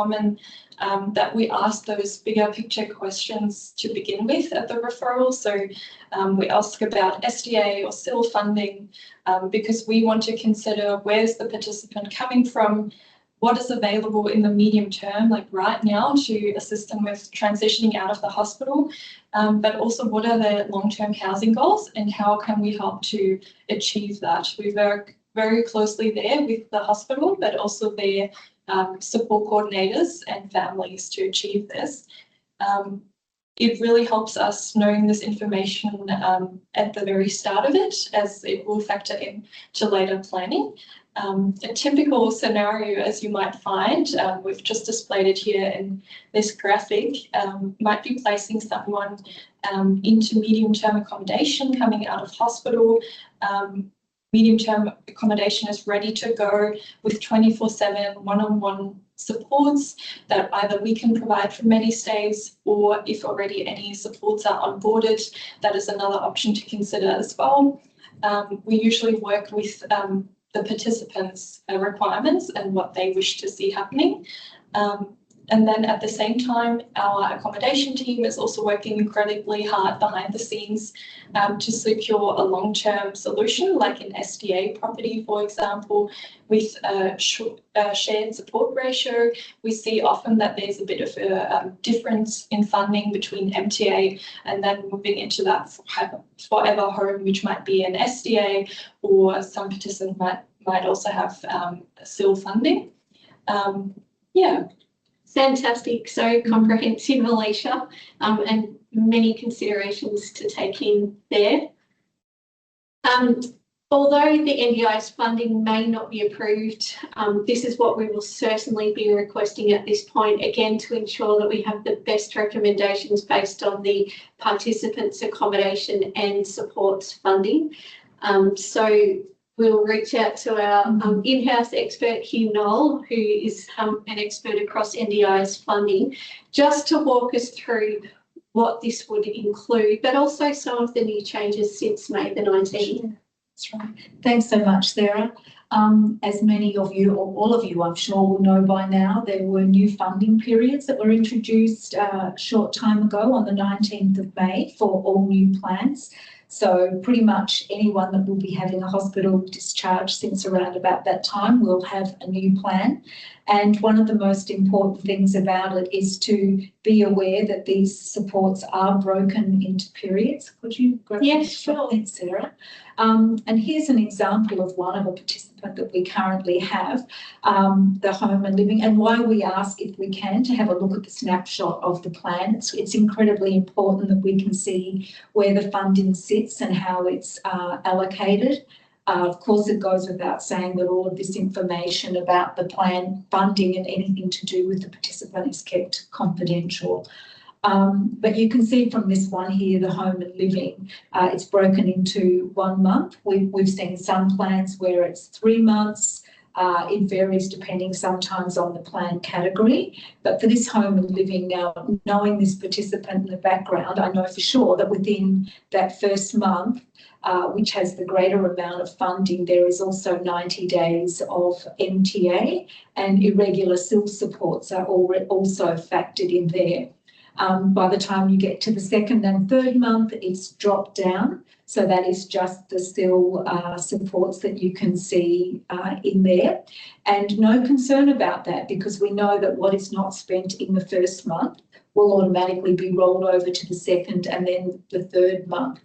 common that we ask those bigger picture questions to begin with at the referral. So we ask about SDA or SIL funding because we want to consider where's the participant coming from, what is available in the medium term, like right now, to assist them with transitioning out of the hospital, but also what are their long-term housing goals and how can we help to achieve that. We work very closely there with the hospital, but also their support coordinators and families to achieve this. It really helps us knowing this information at the very start of it, as it will factor in to later planning. A typical scenario, as you might find, we've just displayed it here in this graphic, might be placing someone into medium-term accommodation coming out of hospital. Medium-term accommodation is ready to go with 24/7 one-on-one supports that either we can provide from MediStays, or if already any supports are onboarded, that is another option to consider as well. We usually work with the participants' requirements and what they wish to see happening. And then at the same time, our accommodation team is also working incredibly hard behind the scenes to secure a long-term solution, like an SDA property, for example, with a shared support ratio. We see often that there's a bit of a difference in funding between MTA and then moving into that forever home, which might be an SDA, or some participant might also have SIL funding. Yeah. Fantastic, so comprehensive, Alicia, and many considerations to take in there. Although the NDIS funding may not be approved, this is what we will certainly be requesting at this point, again, to ensure that we have the best recommendations based on the participants' accommodation and supports funding. So we'll reach out to our in-house expert, Hugh Knoll, who is an expert across NDIS funding, just to walk us through what this would include, but also some of the new changes since May the 19th. That's right. Thanks so much, Sarah. As many of you, or all of you, I'm sure will know by now, there were new funding periods that were introduced a short time ago on the 19th of May for all new plans. So pretty much anyone that will be having a hospital discharge since around about that time will have a new plan. And one of the most important things about it is to be aware that these supports are broken into periods. Could you grab Yes, sure. Thanks, Sarah. And here's an example of one of a participant that we currently have, the home and living, and why we ask, if we can, to have a look at the snapshot of the plan. It's incredibly important that we can see where the funding sits and how it's allocated. Of course, it goes without saying that all of this information about the plan funding and anything to do with the participant is kept confidential. But you can see from this one here, the home and living, it's broken into 1 month. We've seen some plans where it's 3 months. It varies depending sometimes on the plan category. But for this home and living now, knowing this participant in the background, I know for sure that within that first month, which has the greater amount of funding, there is also 90 days of MTA, and irregular SIL supports are also factored in there. By the time you get to the second and third month, it's dropped down. So that is just the SIL supports that you can see in there. And no concern about that, because we know that what is not spent in the first month will automatically be rolled over to the second and then the third month.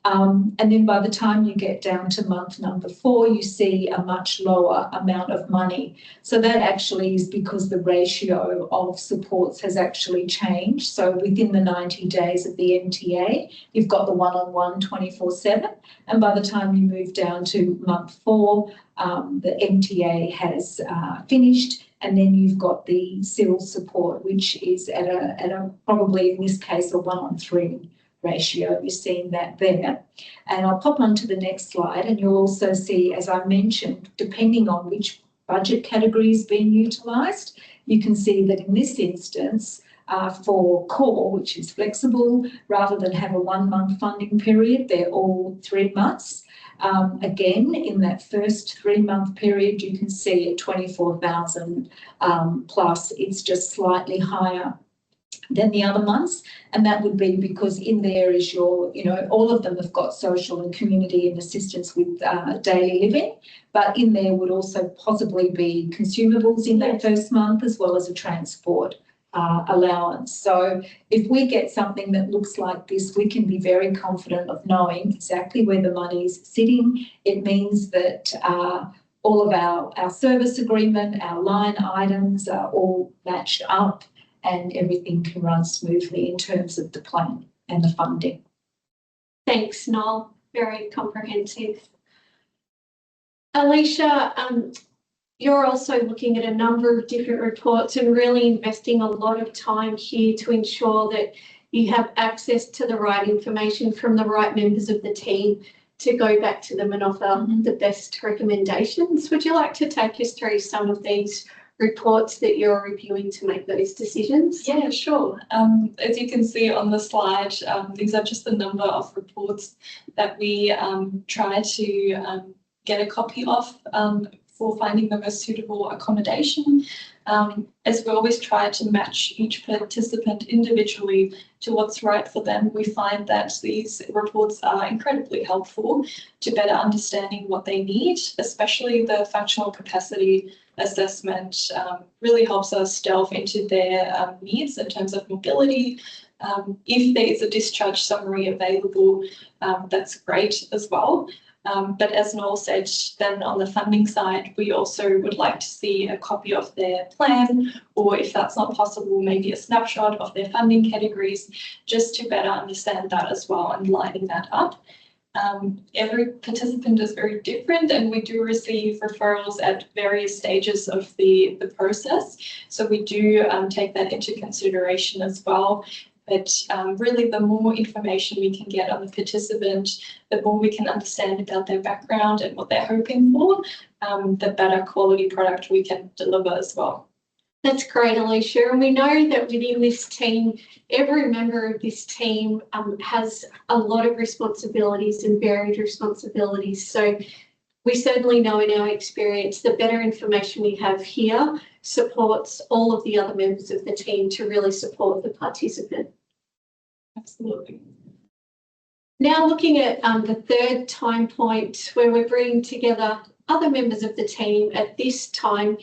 And then by the time you get down to month number 4, you see a much lower amount of money. So that actually is because the ratio of supports has actually changed. So within the 90 days of the MTA, you've got the one-on-one 24/7. And by the time you move down to month 4, the MTA has finished. And then you've got the SIL support, which is at a probably in this case a 1-on-3 ratio. You're seeing that there. And I'll pop on to the next slide, and you'll also see, as I mentioned, depending on which budget category is being utilised, you can see that in this instance, for core, which is flexible, rather than have a 1-month funding period, they're all 3 months. Again, in that first 3-month period, you can see at 24,000 plus, it's just slightly higher than the other months, and that would be because in there is your, all of them have got social and community and assistance with daily living, but in there would also possibly be consumables in that first month as well as a transport allowance. So if we get something that looks like this, we can be very confident of knowing exactly where the money is sitting. It means that all of our service agreement, our line items are all matched up, and everything can run smoothly in terms of the plan and the funding. Thanks, Noel. Very comprehensive. Alicia, you're also looking at a number of different reports and really investing a lot of time here to ensure that you have access to the right information from the right members of the team to go back to them and offer the best recommendations. Would you like to take us through some of these reports that you're reviewing to make those decisions? Yeah, sure. As you can see on the slide, these are just the number of reports that we try to get a copy of for finding the most suitable accommodation. As we always try to match each participant individually to what's right for them, we find that these reports are incredibly helpful to better understanding what they need, especially the functional capacity assessment really helps us delve into their needs in terms of mobility. If there is a discharge summary available, that's great as well. But as Noel said, then on the funding side, we also would like to see a copy of their plan, or if that's not possible, maybe a snapshot of their funding categories, just to better understand that as well and lining that up. Every participant is very different, and we do receive referrals at various stages of the process. So we do take that into consideration as well. But really, the more information we can get on the participant, the more we can understand about their background and what they're hoping for, the better quality product we can deliver as well. That's great, Alicia. And we know that within this team, every member of this team has a lot of responsibilities and varied responsibilities. So we certainly know in our experience, the better information we have here supports all of the other members of the team to really support the participant. Absolutely. Now looking at the third time point where we're bringing together other members of the team at this time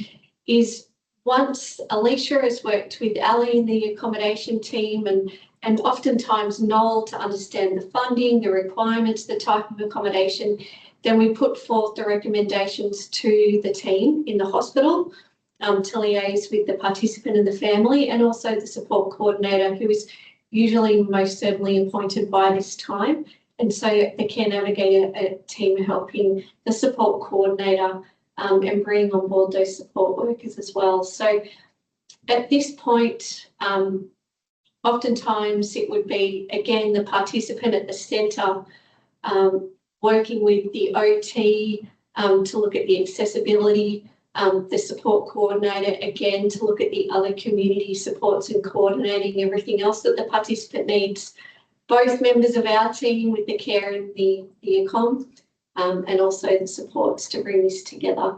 is once Alicia has worked with Ali in the accommodation team and oftentimes Noel to understand the funding, the requirements, the type of accommodation, then we put forth the recommendations to the team in the hospital to liaise with the participant and the family, and also the support coordinator, who is usually most certainly appointed by this time. And so the Care Navigator team are helping the support coordinator and bringing on board those support workers as well. So at this point, oftentimes it would be, again, the participant at the centre working with the OT to look at the accessibility, the support coordinator, again, to look at the other community supports and coordinating everything else that the participant needs. Both members of our team with the care and the accom, and also the supports to bring this together.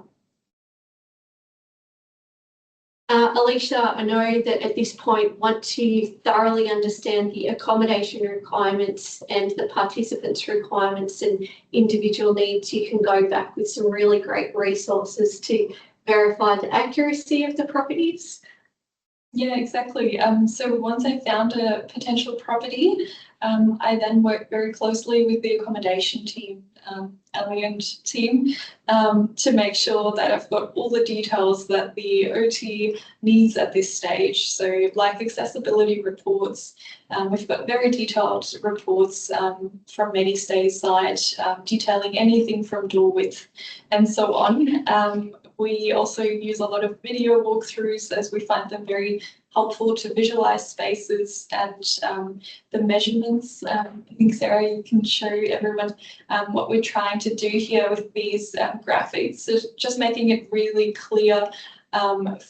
Alicia, I know that at this point, once you thoroughly understand the accommodation requirements and the participants' requirements and individual needs, you can go back with some really great resources to verify the accuracy of the properties. Yeah, exactly. So once I found a potential property, I then work very closely with the accommodation team, Ali and team, to make sure that I've got all the details that the OT needs at this stage. So like accessibility reports, we've got very detailed reports from MediStay's side, detailing anything from door width and so on. We also use a lot of video walkthroughs as we find them very helpful to visualize spaces and the measurements. I think, Sarah, you can show everyone what we're trying to do here with these graphics. So just making it really clear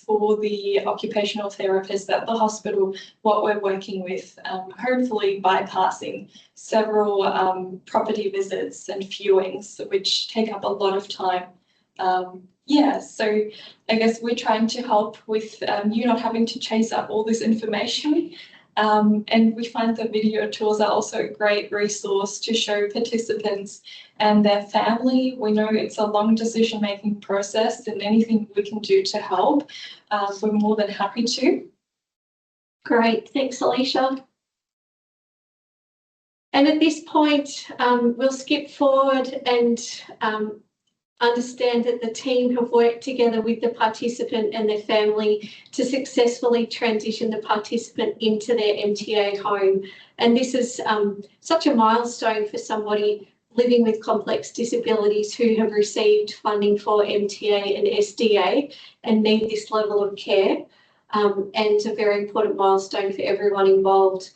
for the occupational therapists at the hospital, what we're working with, hopefully bypassing several property visits and viewings, which take up a lot of time. Yeah, so I guess we're trying to help with you not having to chase up all this information. And we find that video tools are also a great resource to show participants and their family. We know it's a long decision-making process, and anything we can do to help, we're more than happy to. Great, thanks, Alicia. And at this point, we'll skip forward and understand that the team have worked together with the participant and their family to successfully transition the participant into their MTA home. And this is such a milestone for somebody living with complex disabilities who have received funding for MTA and SDA and need this level of care, and a very important milestone for everyone involved.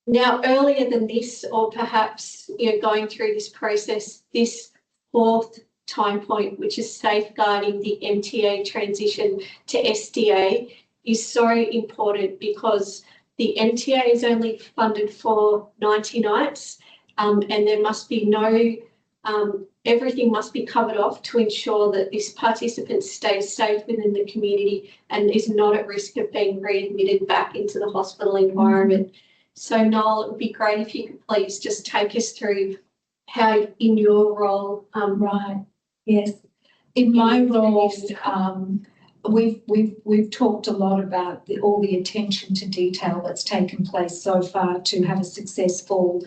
Now, earlier than this, or perhaps going through this process, this fourth time point, which is safeguarding the MTA transition to SDA, is so important because the MTA is only funded for 90 nights, and there must be no, everything must be covered off to ensure that this participant stays safe within the community and is not at risk of being readmitted back into the hospital environment. So Noel, it would be great if you could please just take us through how in your role. Right. Yes. In my role, we've talked a lot about all the attention to detail that's taken place so far to have a successful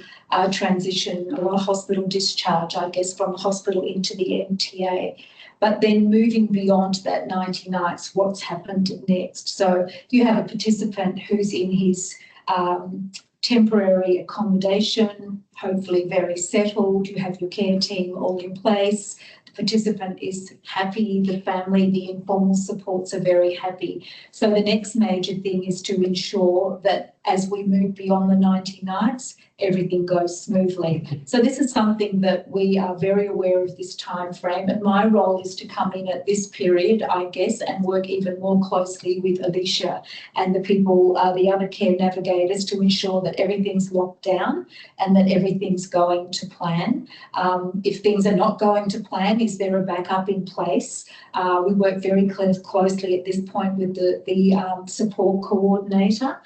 transition or a hospital discharge, I guess, from the hospital into the MTA. But then moving beyond that 90 nights, what's happened next? So you have a participant who's in his temporary accommodation, hopefully very settled. You have your care team all in place. Participant is happy, the family, the informal supports are very happy. So the next major thing is to ensure that as we move beyond the 90 nights, everything goes smoothly. So this is something that we are very aware of this time frame, and my role is to come in at this period, I guess, and work even more closely with Alicia and the people, the other care navigators, to ensure that everything's locked down and that everything's going to plan. If things are not going to plan, is there a backup in place? We work very closely at this point with the support coordinator,